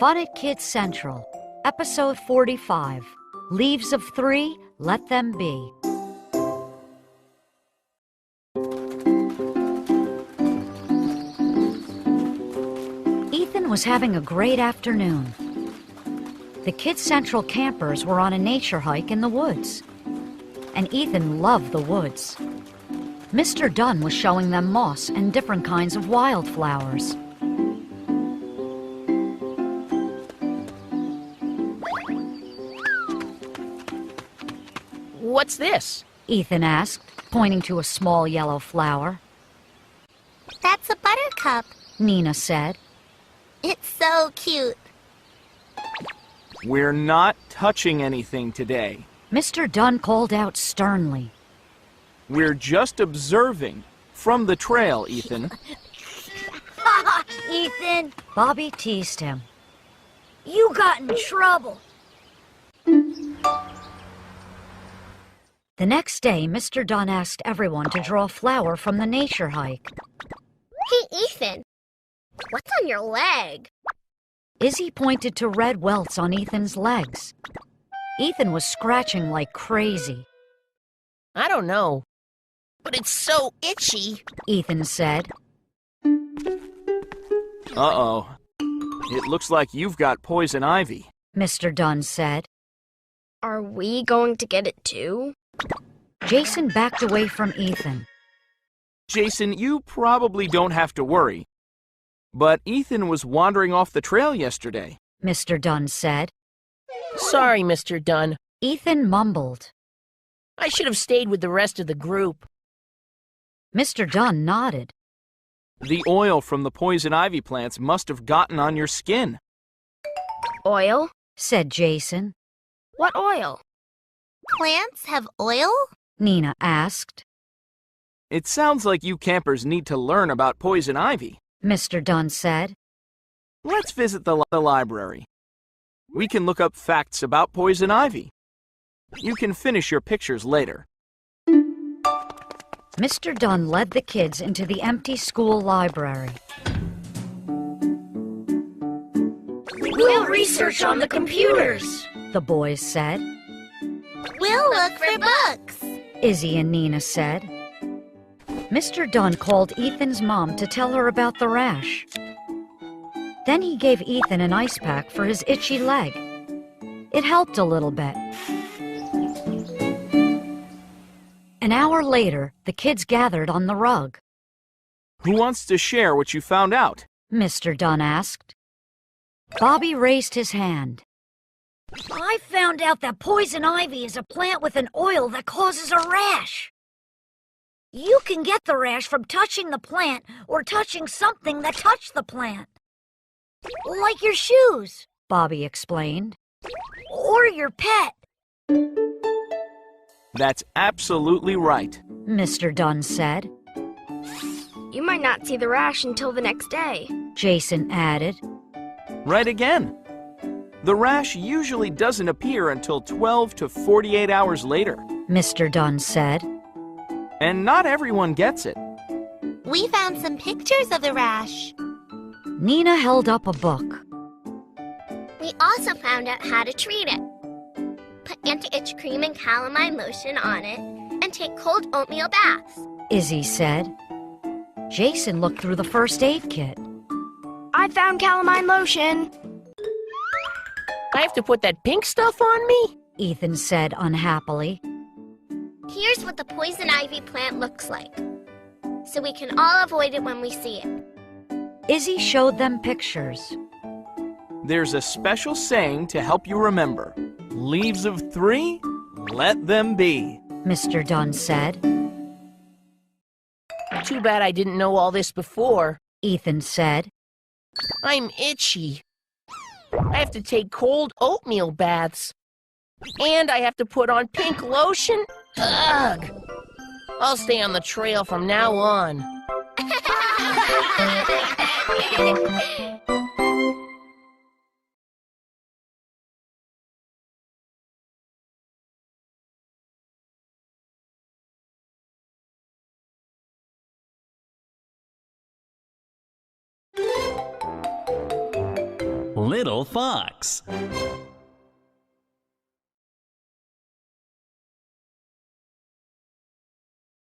Fun at Kids Central, Episode 45, Leaves of 3, Let Them Be. Ethan was having a great afternoon. The Kids Central campers were on a nature hike in the woods, and Ethan loved the woods. Mr. Dunn was showing them moss and different kinds of wildflowers. What's this? Ethan asked, pointing to a small yellow flower. That's a buttercup. Nina said. It's so cute. We're not touching anything today. Mr. Dunn called out sternly. We're just observing from the trail, Ethan. Ethan, Bobby teased him. you got in trouble. The next day, Mr. Dunn asked everyone to draw a flower from the nature hike. Hey, Ethan, what's on your leg? Izzy pointed to red welts on Ethan's legs. Ethan was scratching like crazy. I don't know, but it's so itchy. Ethan said. Uh-oh. It looks like you've got poison ivy. Mr. Dunn said. Are we going to get it too? Jason backed away from Ethan. Jason, you probably don't have to worry. But Ethan was wandering off the trail yesterday. Mr. Dunn said. Sorry, Mr. Dunn. Ethan mumbled. I should have stayed with the rest of the group. Mr. Dunn nodded. The oil from the poison ivy plants must have gotten on your skin. Oil? Said Jason. What oil? Plants have oil? Nina asked. It sounds like you campers need to learn about poison ivy. Mr. Dunn said. Let's visit the library. We can look up facts about poison ivy. You can finish your pictures later. Mr. Dunn led the kids into the empty school library. We'll research on the computers. The boys said. We'll look for books. Izzy and Nina said. Mr. Dunn called Ethan's mom to tell her about the rash. Then he gave Ethan an ice pack for his itchy leg. It helped a little bit. An hour later, the kids gathered on the rug. Who wants to share what you found out? Mr. Dunn asked. Bobby raised his hand. I found out that poison ivy is a plant with an oil that causes a rash. You can get the rash from touching the plant or touching something that touched the plant. Like your shoes. Bobby explained. Or your pet. That's absolutely right. Mr. Dunn said. You might not see the rash until the next day. Jason added. Right again. The rash usually doesn't appear until 12 to 48 hours later. Mr. Dunn said. And not everyone gets it. We found some pictures of the rash. Nina held up a book. We also found out how to treat it. Put anti-itch cream and calamine lotion on it and take cold oatmeal baths. Izzy said. Jason looked through the first aid kit. I found calamine lotion. I have to put that pink stuff on me? Ethan said unhappily. Here's what the poison ivy plant looks like, so we can all avoid it when we see it. Izzy showed them pictures. There's a special saying to help you remember. Leaves of 3, let them be. Mr. Dunn said. Too bad I didn't know all this before. Ethan said. I'm itchy. I have to take cold oatmeal baths. And I have to put on pink lotion? Ugh! I'll stay on the trail from now on. Little fox.